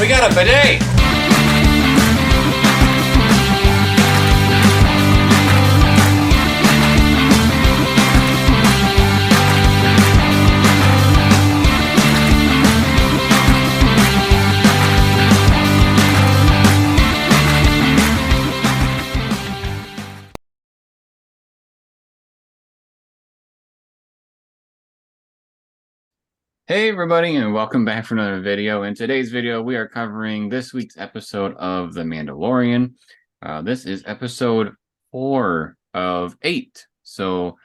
We got a bidet! Hey everybody, and welcome back for another video. In today's video, we are covering this week's episode of The Mandalorian. This is episode 4 of 8. So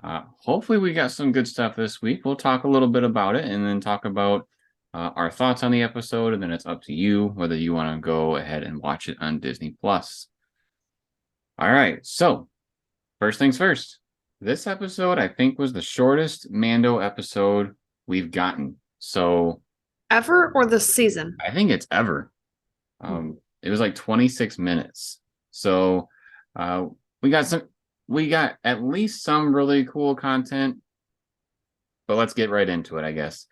hopefully we got some good stuff this week. We'll talk a little bit about it and then talk about our thoughts on the episode, and then it's up to you whether you want to go ahead and watch it on Disney+. All right, so first things first. This episode, I think, was the shortest Mando episode we've gotten. So ever or this season? I think it's ever. It was like 26 minutes. So we got at least some really cool content, but let's get right into it, I guess.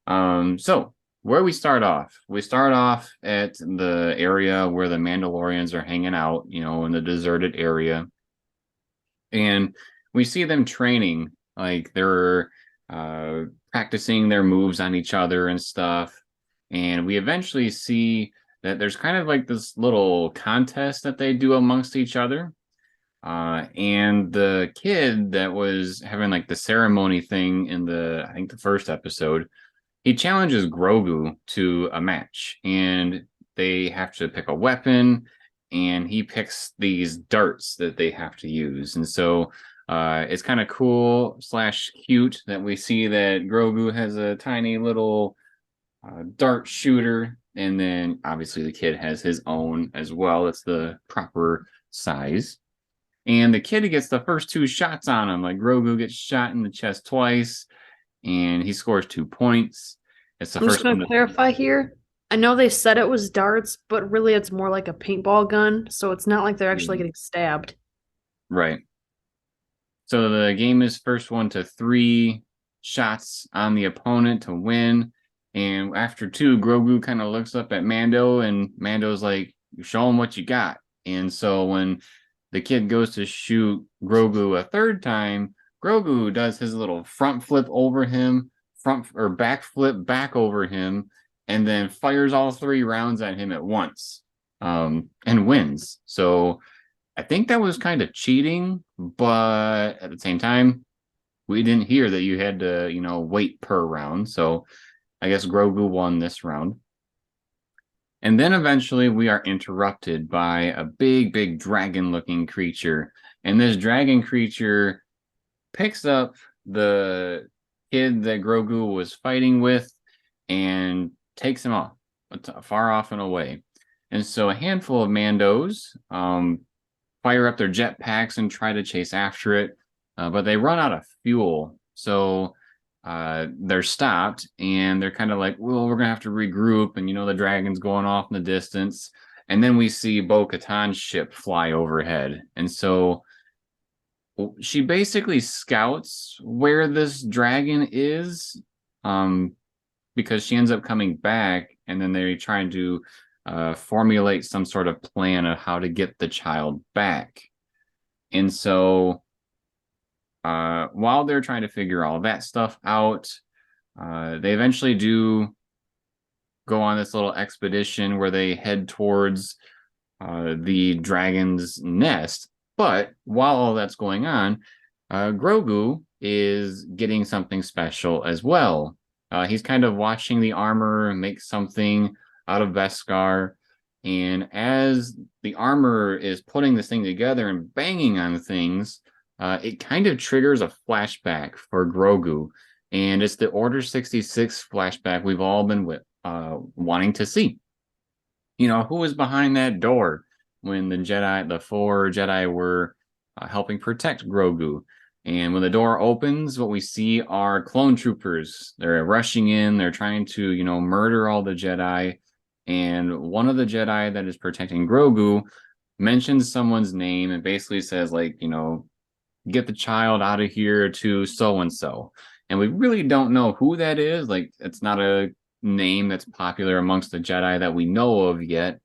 So where we start off at the area where the Mandalorians are hanging out, in the deserted area. And we see them training, like they're practicing their moves on each other and stuff. And we eventually see that there's kind of like this little contest that they do amongst each other. And the kid that was having like the ceremony thing in I think the first episode, he challenges Grogu to a match, and they have to pick a weapon, and he picks these darts that they have to use. And so it's kind of cool / cute that we see that Grogu has a tiny little dart shooter, and then obviously the kid has his own as well. It's the proper size. And the kid gets the first 2 shots on him. Like Grogu gets shot in the chest twice, and he scores 2 points. It's the I'm first just going to clarify here. I know they said it was darts, but really it's more like a paintball gun, so it's not like they're actually getting stabbed. Right. So the game is first 1 to 3 shots on the opponent to win. And after 2, Grogu kind of looks up at Mando, and Mando's like, show him what you got. And so when the kid goes to shoot Grogu a 3rd time, Grogu does his little front flip over him, back flip back over him, and then fires all 3 rounds at him at once, and wins. So I think that was kind of cheating, but at the same time, we didn't hear that you had to, wait per round. So I guess Grogu won this round. And then eventually we are interrupted by a big dragon-looking creature. And this dragon creature picks up the kid that Grogu was fighting with and takes him off, far off and away. And so a handful of Mandos fire up their jetpacks and try to chase after it, but they run out of fuel. So they're stopped, and they're kind of like, well, we're going to have to regroup. And, the dragon's going off in the distance. And then we see Bo-Katan's ship fly overhead. And so she basically scouts where this dragon is, because she ends up coming back, and then they're trying to formulate some sort of plan of how to get the child back. And so while they're trying to figure all that stuff out, they eventually do go on this little expedition where they head towards the dragon's nest. But while all that's going on, Grogu is getting something special as well. He's kind of watching the armor make something out of Beskar, and as the armor is putting this thing together and banging on things, it kind of triggers a flashback for Grogu, and it's the Order 66 flashback we've all been wanting to see. Who was behind that door when the 4 Jedi were helping protect Grogu. And when the door opens, what we see are clone troopers. They're rushing in. They're trying to, murder all the Jedi. And one of the Jedi that is protecting Grogu mentions someone's name and basically says, like, get the child out of here to so-and-so. And we really don't know who that is. Like, it's not a name that's popular amongst the Jedi that we know of yet.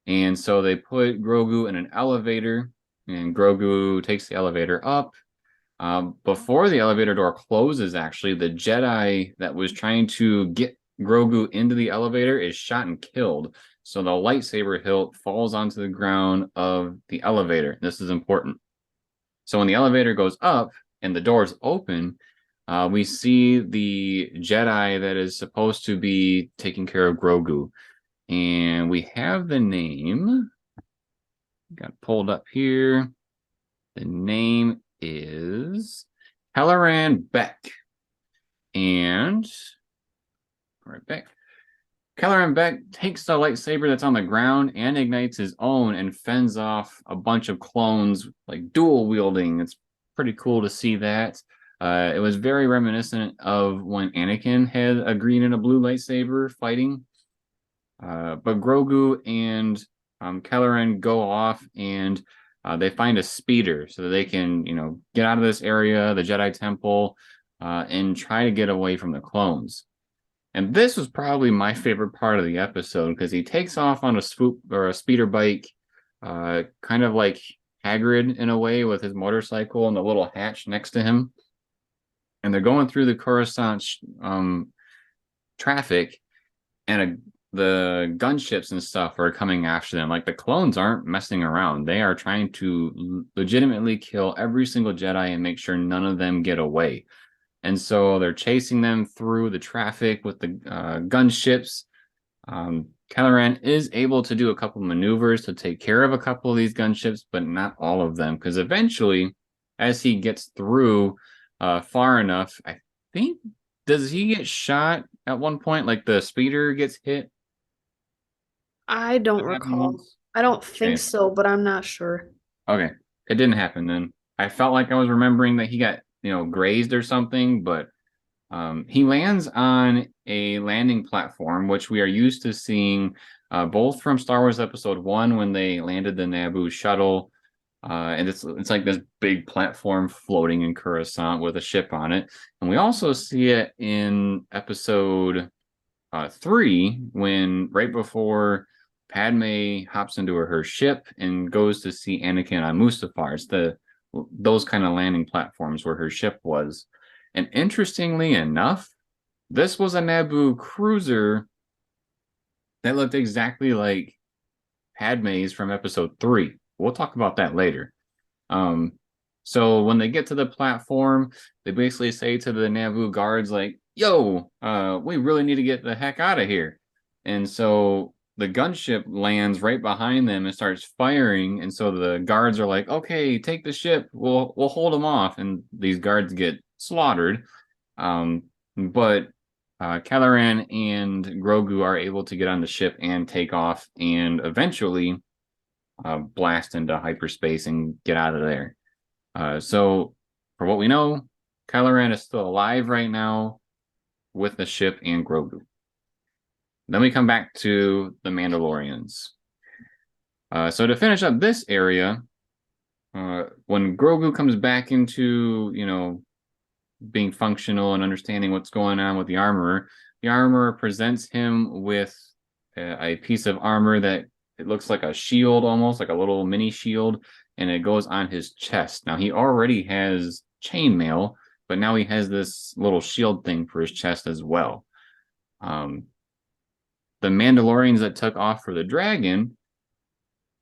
And so they put Grogu in an elevator, and Grogu takes the elevator up. Before the elevator door closes, actually, the Jedi that was trying to get Grogu into the elevator is shot and killed. So the lightsaber hilt falls onto the ground of the elevator. This is important. So when the elevator goes up and the doors open, we see the Jedi that is supposed to be taking care of Grogu. And we have the name. Got pulled up here. The name is Kelleran Beck. And right back. Kelleran Beck takes the lightsaber that's on the ground and ignites his own and fends off a bunch of clones, like dual wielding. It's pretty cool to see that. It was very reminiscent of when Anakin had a green and a blue lightsaber fighting. But Grogu and Kelleran go off and they find a speeder so that they can, get out of this area, the Jedi Temple, and try to get away from the clones. And this was probably my favorite part of the episode because he takes off on a swoop or a speeder bike, kind of like Hagrid in a way with his motorcycle and the little hatch next to him. And they're going through the Coruscant traffic, and the gunships and stuff are coming after them. Like the clones aren't messing around. They are trying to legitimately kill every single Jedi and make sure none of them get away. And so they're chasing them through the traffic with the gunships. Kelleran is able to do a couple maneuvers to take care of a couple of these gunships, but not all of them. Because eventually, as he gets through far enough, I think, does he get shot at one point? Like the speeder gets hit? I don't That happened recall. once? I don't think Okay. so, but I'm not sure. Okay. It didn't happen then. I felt like I was remembering that he got, grazed or something, but he lands on a landing platform, which we are used to seeing both from Star Wars Episode 1 when they landed the Naboo shuttle. And it's like this big platform floating in Coruscant with a ship on it. And we also see it in Episode 3 when right before Padme hops into her ship and goes to see Anakin on Mustafar. It's those kind of landing platforms where her ship was. And interestingly enough, this was a Naboo cruiser that looked exactly like Padme's from Episode 3. We'll talk about that later. So when they get to the platform, they basically say to the Naboo guards, like, yo, we really need to get the heck out of here. And so the gunship lands right behind them and starts firing. And so the guards are like, okay, take the ship. We'll hold them off. And these guards get slaughtered. But Kelleran and Grogu are able to get on the ship and take off and eventually blast into hyperspace and get out of there. So, for what we know, Kylo Ren is still alive right now with the ship and Grogu. Then we come back to the Mandalorians. So to finish up this area, when Grogu comes back into, being functional and understanding what's going on with the armorer presents him with a piece of armor that it looks like a shield almost, like a little mini shield, and it goes on his chest. Now, he already has chainmail, but now he has this little shield thing for his chest as well. The Mandalorians that took off for the dragon,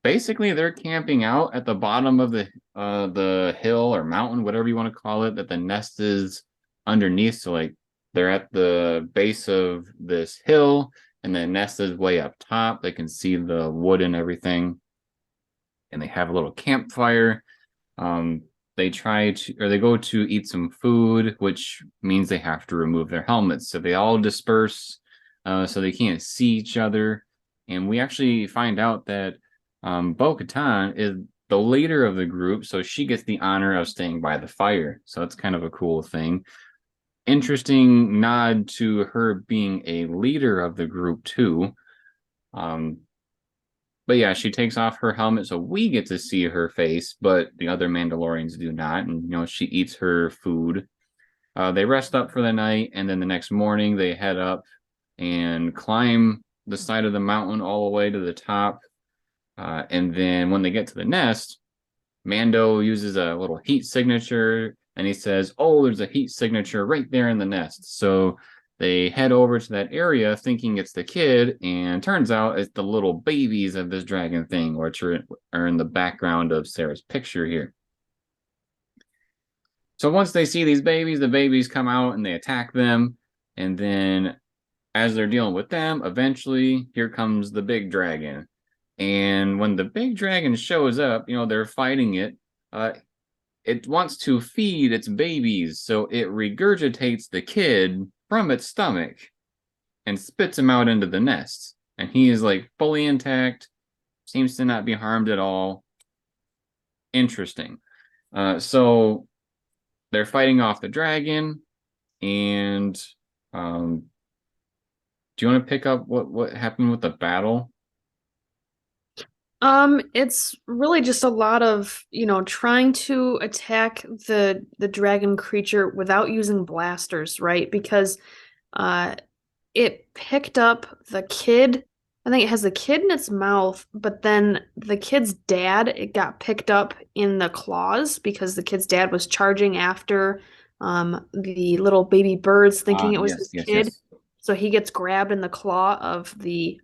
basically they're camping out at the bottom of the hill or mountain, whatever you want to call it, that the nest is underneath. So like they're at the base of this hill and the nest is way up top. They can see the wood and everything. And they have a little campfire. They go to eat some food, which means they have to remove their helmets. So they all disperse, so they can't see each other. And we actually find out that Bo-Katan is the leader of the group, so she gets the honor of staying by the fire. So it's kind of a cool thing. Interesting nod to her being a leader of the group too. But yeah, she takes off her helmet, so we get to see her face, but the other Mandalorians do not. And she eats her food. They rest up for the night, and then the next morning they head up and climb the side of the mountain all the way to the top. And then when they get to the nest, Mando uses a little heat signature and he says, "Oh, there's a heat signature right there in the nest." So they head over to that area thinking it's the kid, and turns out it's the little babies of this dragon thing, which are in the background of Sarah's picture here. So once they see these babies, the babies come out and they attack them. And then as they're dealing with them, eventually here comes the big dragon. And when the big dragon shows up, they're fighting it. Uh, it wants to feed its babies, so it regurgitates the kid from its stomach and spits him out into the nest. And he is like fully intact, seems to not be harmed at all. Interesting. So they're fighting off the dragon, and do you want to pick up what happened with the battle? It's really just a lot of, trying to attack the dragon creature without using blasters, right? Because uh it picked up the kid. I think it has the kid in its mouth, but then the kid's dad, it got picked up in the claws because the kid's dad was charging after the little baby birds thinking it was Yes, his yes, kid. yes. So he gets grabbed in the claw of the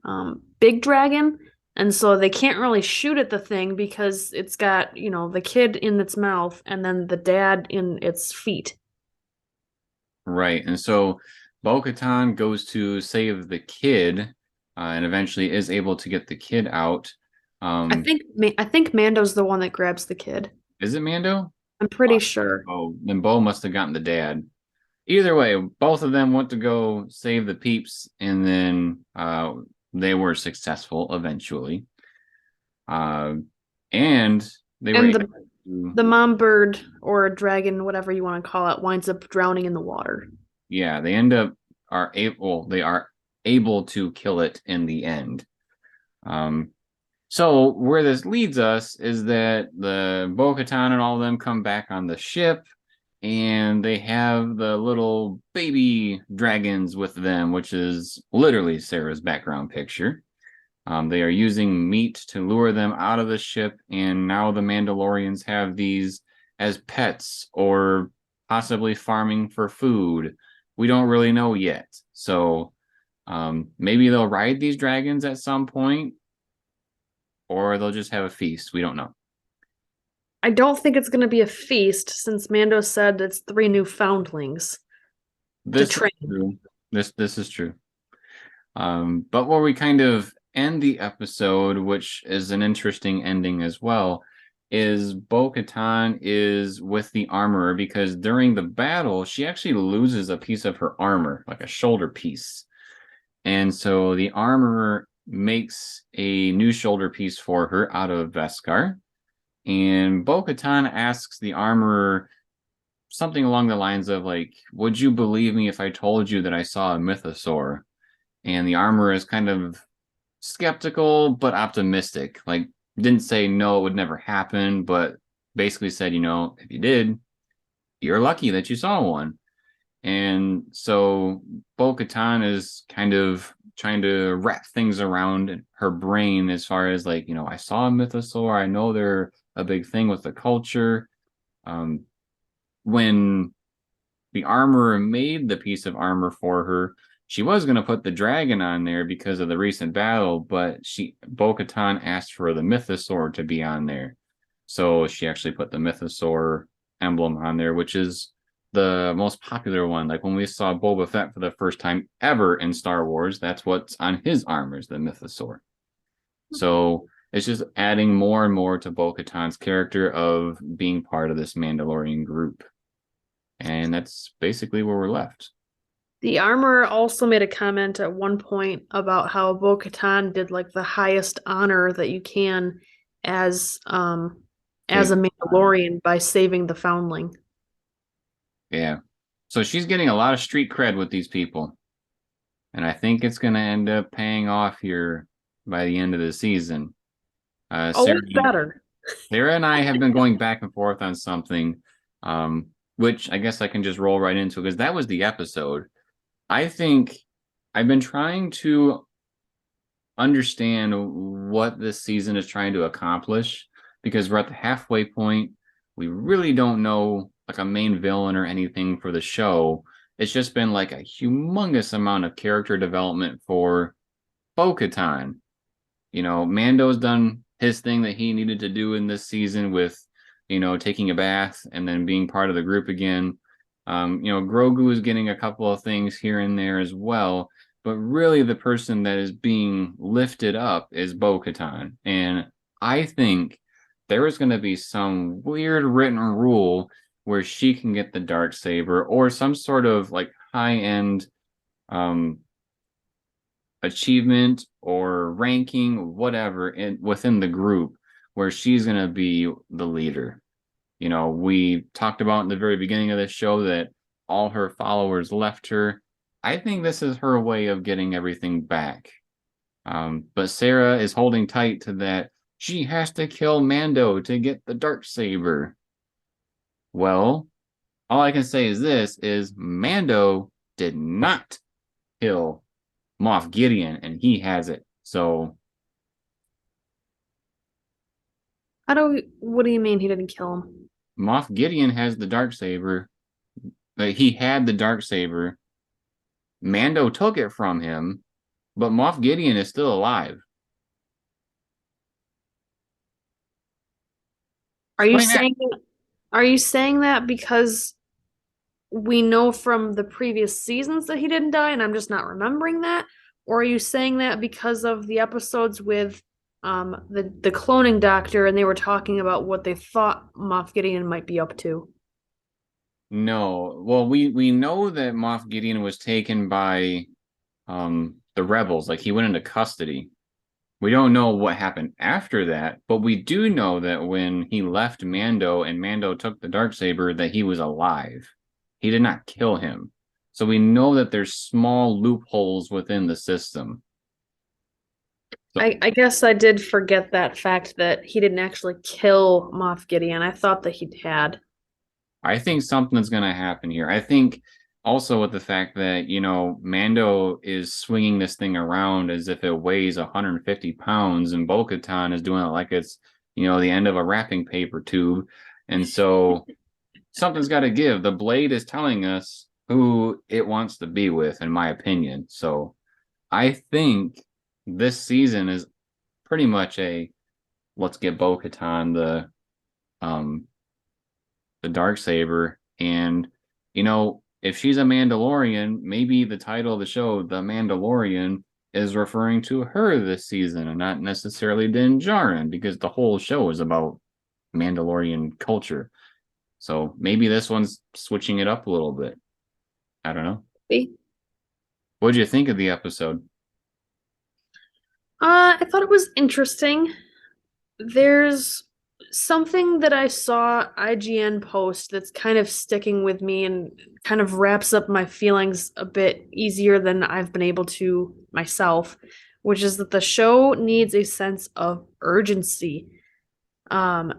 big dragon. And so they can't really shoot at the thing because it's got, the kid in its mouth and then the dad in its feet. Right. And so Bo-Katan goes to save the kid, and eventually is able to get the kid out. I Um, think I think Mando's the one that grabs the kid. is it Mando? I'm pretty sure. Oh, then Bo must have gotten the dad. Either way, both of them went to go save the peeps, and then they were successful eventually. Uh, and they were And able the to, the mom bird or dragon, whatever you want to call it, winds up drowning in the water. yeah, they end up they are able to kill it in the end. Um, So where this leads us is that the Bo-Katan and all of them come back on the ship, and they have the little baby dragons with them, which is literally Sarah's background picture. They are using meat to lure them out of the ship, and now the Mandalorians have these as pets or possibly farming for food. We don't really know yet. So maybe they'll ride these dragons at some point, or they'll just have a feast. We don't know. I don't think it's going to be a feast since Mando said it's three new foundlings to This is train. true. This is true. But where we kind of end the episode, which is an interesting ending as well, is Bo-Katan is with the armorer because during the battle, she actually loses a piece of her armor, like a shoulder piece. And so the armorer makes a new shoulder piece for her out of Beskar. And Bo-Katan asks the armorer something along the lines of like, "Would you believe me if I told you that I saw a mythosaur?" And the armorer is kind of skeptical but optimistic. Like, didn't say no, it would never happen, but basically said, if you did, you're lucky that you saw one. And so Bo-Katan is kind of trying to wrap things around her brain as far as like, I saw a mythosaur. I know they're a big thing with the culture. Um, when the armorer made the piece of armor for her, she was going to put the dragon on there because of the recent battle, but Bo-Katan asked for the mythosaur to be on there. So she actually put the mythosaur emblem on there, which is the most popular one. Like when we saw Boba Fett for the first time ever in Star Wars, that's what's on his armor is the mythosaur. So it's just adding more and more to Bo-Katan's character of being part of this Mandalorian group. And that's basically where we're left. The armorer also made a comment at one point about how Bo-Katan did like the highest honor that you can as as a Save time. Mandalorian by saving the foundling. Yeah. So she's getting a lot of street cred with these people. And I think it's going to end up paying off here by the end of the season. Always better. Sarah and I have been going back and forth on something, which I guess I can just roll right into because that was the episode. I think I've been trying to understand what this season is trying to accomplish because we're at the halfway point. We really don't know like a main villain or anything for the show. It's just been like a humongous amount of character development for Bo-Katan. Mando's done his thing that he needed to do in this season with, taking a bath and then being part of the group again. Grogu is getting a couple of things here and there as well, but really the person that is being lifted up is Bo-Katan. And I think there is going to be some weird written rule where she can get the dark saber or some sort of like high end um achievement or ranking, whatever, within the group where she's going to be the leader. We talked about in the very beginning of this show that all her followers left her. I think this is her way of getting everything back. But Sarah is holding tight to that. She has to kill Mando to get the dark saber. Well, all I can say is this is Mando did not kill Moff Gideon, and he has it. So What do you mean he didn't kill him? Moff Gideon has the dark saber. He had the dark saber. Mando took it from him, but Moff Gideon is still alive. Are you Explain that. saying are you saying that because we know from the previous seasons that he didn't die and I'm just not remembering that? Or are you saying that because of the episodes with the cloning doctor and they were talking about what they thought Moff Gideon might be up to? No. Well, we know that Moff Gideon was taken by the rebels. Like he went into custody. We don't know what happened after that, but we do know that when he left Mando and Mando took the Darksaber, that he was alive. He did not kill him. So we know that there's small loopholes within the system. So I guess I did forget that fact that he didn't actually kill Moff Gideon. I thought that he had. I think something's going to happen here. I think also with the fact that, Mando is swinging this thing around as if it weighs 150 pounds and Bo-Katan is doing it like it's, the end of a wrapping paper tube. And so something's got to give. The blade is telling us who it wants to be with, in my opinion. So I think this season is pretty much a let's get Bo-Katan um the dark saber, and if she's a Mandalorian, maybe the title of the show, The Mandalorian, is referring to her this season and not necessarily Din Djarin, because the whole show is about Mandalorian culture. So maybe this one's switching it up a little bit. I don't know. What did you think of the episode? I thought it was interesting. There's something that I saw IGN post that's kind of sticking with me and kind of wraps up my feelings a bit easier than I've been able to myself, which is that the show needs a sense of urgency. Um,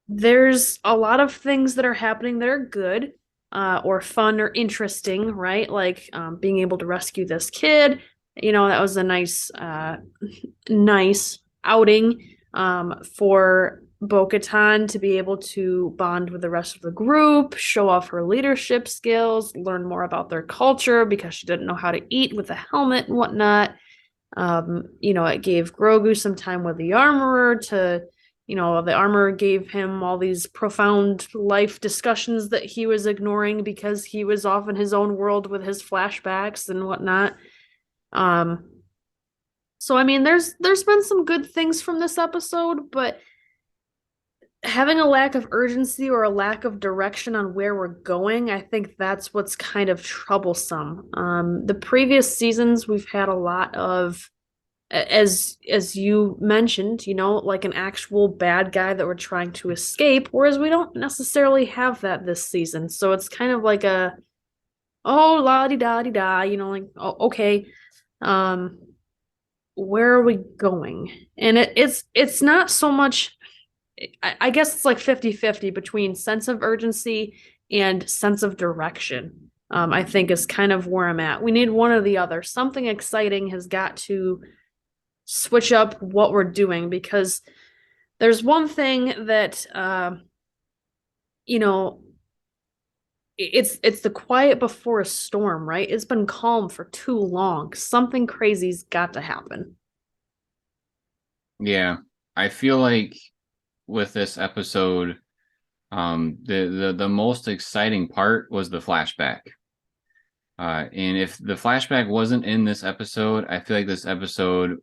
there's a lot of things that are happening that are good, or fun or interesting, right? Like being able to rescue this kid. That was a nice outing for Bo-Katan to be able to bond with the rest of the group, show off her leadership skills, learn more about their culture because she didn't know how to eat with a helmet and whatnot. It gave Grogu some time with the armorer the armorer gave him all these profound life discussions that he was ignoring because he was off in his own world with his flashbacks and whatnot. So I mean, there's been some good things from this episode, but having a lack of urgency or a lack of direction on where we're going, I think that's what's kind of troublesome. The previous seasons we've had a lot of, as you mentioned, like an actual bad guy that we're trying to escape, whereas we don't necessarily have that this season. So it's kind of like oh la di da di da, like oh, okay. Where are we going? And it's not so much, I guess it's like 50-50 between sense of urgency and sense of direction. I think is kind of where I'm at. We need one or the other. Something exciting has got to switch up what we're doing because there's one thing that you know, it's the quiet before a storm, right? It's been calm for too long. Something crazy's got to happen. Yeah, I feel like with this episode, the most exciting part was the flashback. And if the flashback wasn't in this episode, I feel like this episode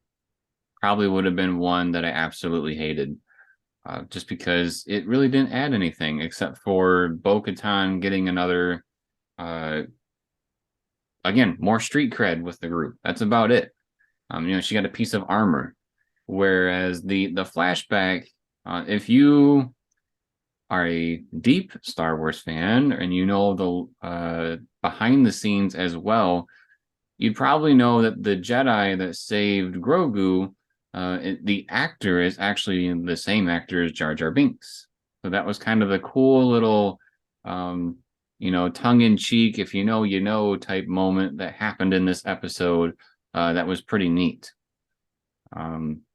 probably would have been one that I absolutely hated. Just because it really didn't add anything except for Bo-Katan getting another, uh, again, more street cred with the group. That's about it. She got a piece of armor. Whereas the flashback, if you are a deep Star Wars fan and you know the behind the scenes as well, you'd probably know that the Jedi that saved Grogu, the actor is actually the same actor as Jar Jar Binks. So that was kind of a cool little, um, tongue in cheek, if you know, you know, type moment that happened in this episode. That was pretty neat.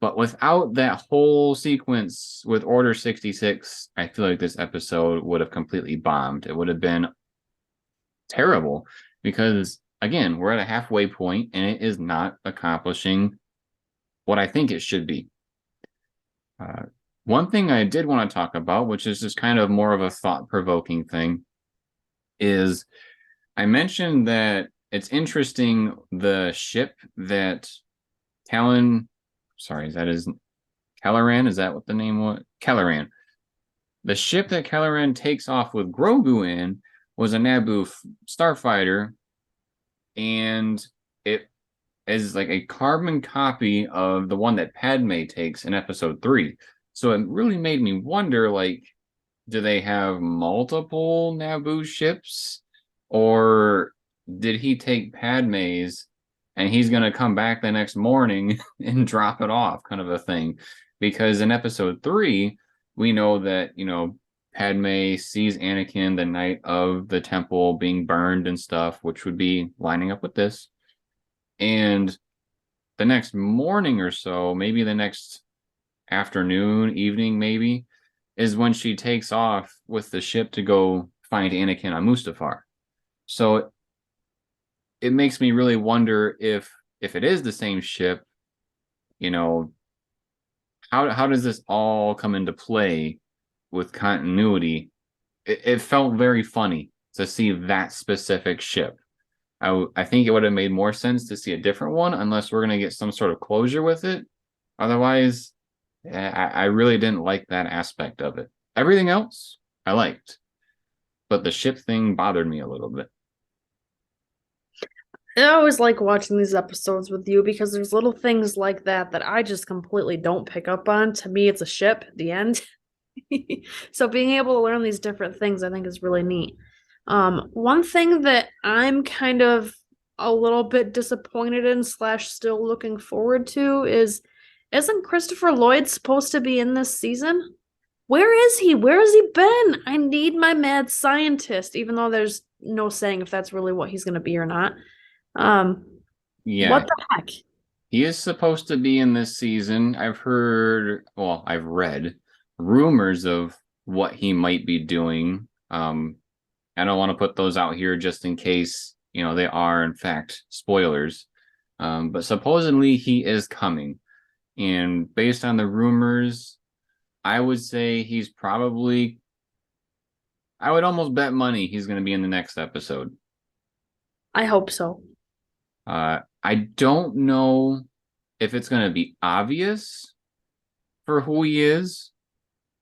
But without that whole sequence with Order 66, I feel like this episode would have completely bombed. It would have been terrible because, again, we're at a halfway point and it is not accomplishing what I think it should be. Uh, One thing I did want to talk about, which is just kind of more of a thought provoking thing, is I mentioned that it's interesting the ship that Talon, sorry, is that his Kelleran? Is that what the name was? Kelleran. The ship that Kelleran takes off with Grogu in was a Naboo starfighter, and it is like a carbon copy of the one that Padme takes in episode 3. So it really made me wonder, like, do they have multiple Naboo ships? Or did he take Padme's and he's going to come back the next morning and drop it off, kind of a thing? Because in episode 3, we know that, Padme sees Anakin the night of the temple being burned and stuff, which would be lining up with this. And the next morning or so, maybe the next afternoon, evening, maybe, is when she takes off with the ship to go find Anakin on Mustafar. So it makes me really wonder if it is the same ship, you know, how does this all come into play with continuity? It felt very funny to see that specific ship. I think it would have made more sense to see a different one unless we're going to get some sort of closure with it. Otherwise, I really didn't like that aspect of it. Everything else I liked, but the ship thing bothered me a little bit. I always like watching these episodes with you because there's little things like that that I just completely don't pick up on. To me, it's a ship, the end. So being able to learn these different things, I think is really neat. One thing that I'm kind of a little bit disappointed in slash still looking forward to is, isn't Christopher Lloyd supposed to be in this season? Where is he? Where has he been? I need my mad scientist, even though there's no saying if that's really what he's going to be or not. Um, Yeah, what the heck? he is supposed to be in this season. I've read rumors of what he might be doing. I don't want to put those out here just in case, they are in fact spoilers. But supposedly he is coming. And based on the rumors, I would say I would almost bet money he's going to be in the next episode. I hope so. I don't know if it's going to be obvious for who he is,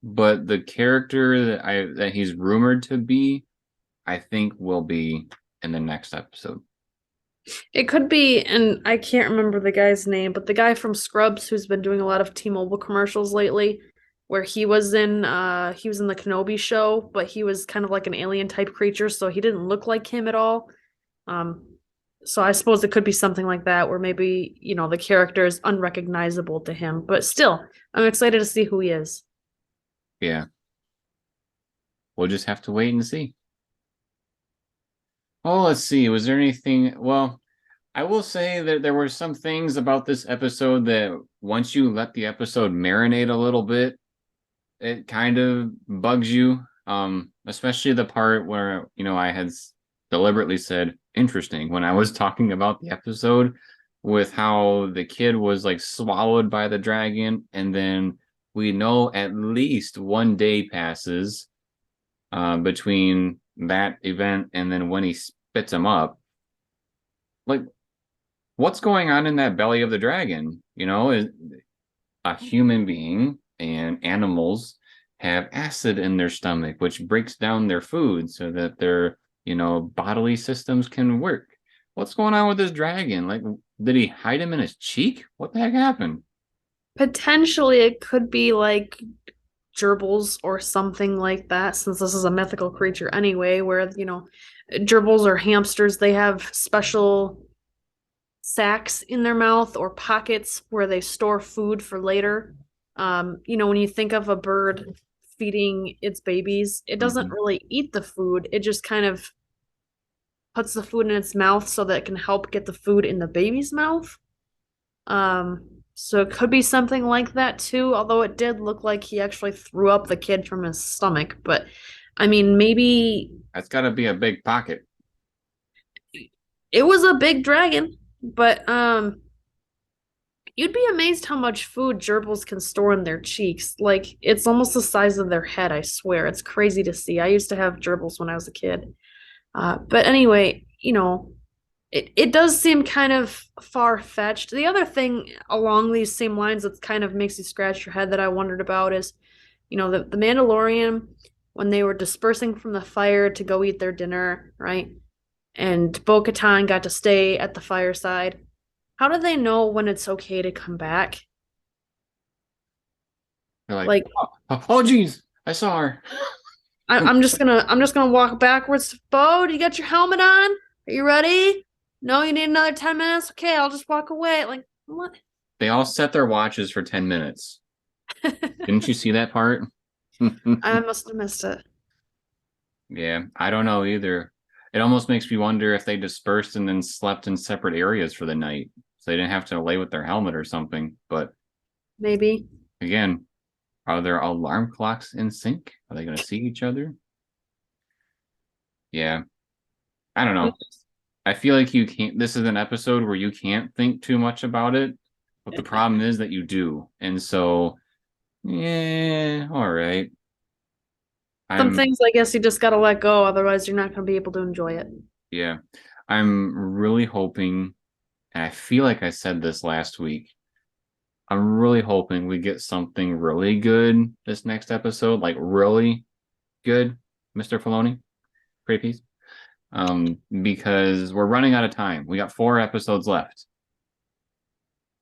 but the character that he's rumored to be, I think will be in the next episode. It could be, and I can't remember the guy's name, but the guy from Scrubs who's been doing a lot of T-Mobile commercials lately, where he was in the Kenobi show, but he was kind of like an alien type creature, so he didn't look like him at all. Um, so I suppose it could be something like that, where maybe, the character is unrecognizable to him, but still, I'm excited to see who he is. Yeah, we'll just have to wait and see. Oh, let's see. Was there anything? Well, I will say that there were some things about this episode that once you let the episode marinate a little bit, it kind of bugs you. Especially the part where, I had deliberately said interesting when I was talking about the episode with how the kid was like swallowed by the dragon, and then we know at least one day passes between that event and then when he spits him up. Like, what's going on in that belly of the dragon? Is a human being and animals have acid in their stomach, which breaks down their food so that their, bodily systems can work. What's going on with this dragon? Like, did he hide him in his cheek? What the heck happened? Potentially, it could be like gerbils or something like that, since this is a mythical creature anyway, where, gerbils or hamsters, they have special sacks in their mouth or pockets where they store food for later. When you think of a bird feeding its babies, it doesn't Mm-hmm. really eat the food. It just kind of puts the food in its mouth so that it can help get the food in the baby's mouth. So it could be something like that too, although it did look like he actually threw up the kid from his stomach. But I mean, maybe That's got to be a big pocket. it was a big dragon, but you'd be amazed how much food gerbils can store in their cheeks. Like, it's almost the size of their head, I swear. It's crazy to see. I used to have gerbils when I was a kid. But anyway, it does seem kind of far-fetched. The other thing along these same lines that kind of makes you scratch your head that I wondered about is, the Mandalorian, when they were dispersing from the fire to go eat their dinner, right? And Bo-Katan got to stay at the fireside. How do they know when it's okay to come back? They're like, Like, oh, geez, I saw her. I'm just gonna walk backwards. Bo, do you got your helmet on? Are you ready? No, you need another 10 minutes? Okay, I'll just walk away. Like, what? They all set their watches for 10 minutes. Didn't you see that part? I must have missed it. Yeah, I don't know either. It almost makes me wonder if they dispersed and then slept in separate areas for the night, so they didn't have to lay with their helmet or something. But Maybe. again, are their alarm clocks in sync? Are they going to see each other? Yeah, I don't know. I feel like you can't. This is an episode where you can't think too much about it, but the problem is that you do, and so yeah, all right. Some I'm things I guess you just gotta let go, otherwise you're not gonna be able to enjoy it. Yeah, I'm really hoping, and I feel like I said this last week. I'm really hoping we get something really good this next episode, like really good, Mr. Filoni, pretty piece. Because we're running out of time. We got 4 episodes left.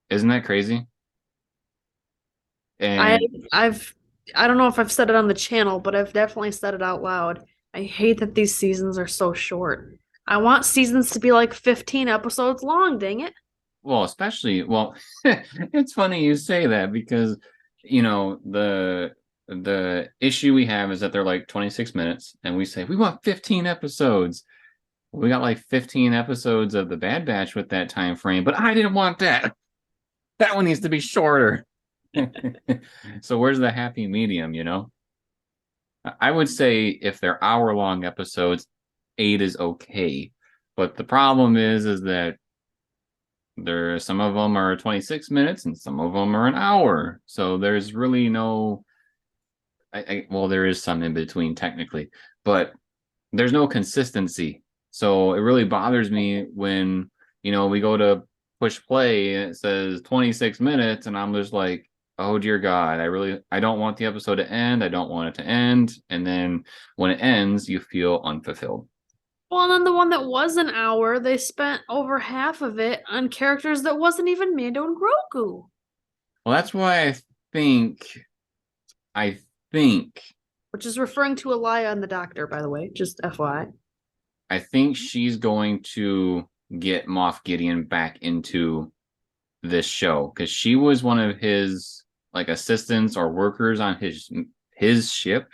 Isn't that crazy? I And I've I don't know if I've said it on the channel, but I've definitely said it out loud. I hate that these seasons are so short. I want seasons to be like 15 episodes long, dang it. well, especially it's funny you say that because the issue we have is that they're like 26 minutes, and we say we want 15 episodes. We got like 15 episodes of the Bad Batch with that time frame, but I didn't want that. That one needs to be shorter. So where's the happy medium? I would say if they're hour-long episodes, 8 is okay. But the problem is that some of them are 26 minutes and some of them are an hour. So there's really no well, there is some in between technically, but there's no consistency. So it really bothers me when, we go to push play and it says 26 minutes and I'm just like, oh dear God, I don't want the episode to end. I don't want it to end. And then when it ends, you feel unfulfilled. Well, and then the one that was an hour, they spent over half of it on characters that wasn't even Mando and Grogu. Well, that's why think, I think, Which is referring to Elia and the Doctor, by the way, just FYI. I think she's going to get Moff Gideon back into this show because she was one of his like assistants or workers on his ship.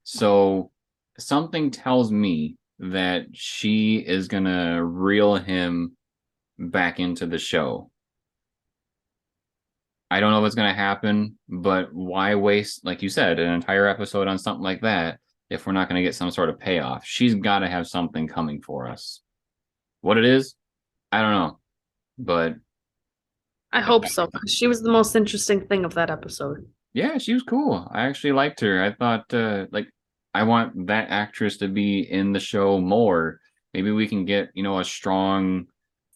So something tells me that she is gonna reel him back into the show. I don't know what's gonna happen, but why waste, like you said, an entire episode on something like that if we're not gonna get some sort of payoff? She's got to have something coming for us. What it is, I don't know, but I hope so, 'cause she was the most interesting thing of that episode. yeah, she was cool. I actually liked her. I thought, like, I want that actress to be in the show more. Maybe we can get, a strong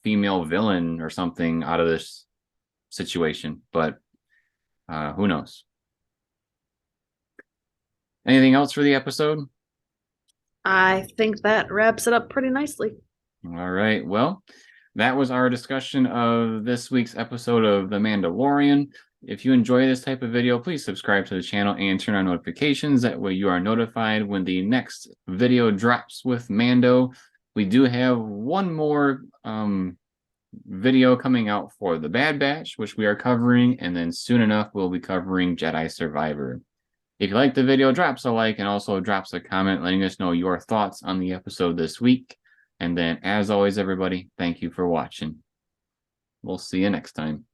female villain or something out of this situation, but who knows? Anything else for the episode? I think that wraps it up pretty nicely. All right. Well, that was our discussion of this week's episode of The Mandalorian. If you enjoy this type of video, please subscribe to the channel and turn on notifications. That way you are notified when the next video drops with Mando. We do have one more video coming out for The Bad Batch, which we are covering, and then soon enough we'll be covering Jedi Survivor. If you like the video, drops a like and also drops a comment letting us know your thoughts on the episode this week. And then, as always, everybody, thank you for watching. We'll see you next time.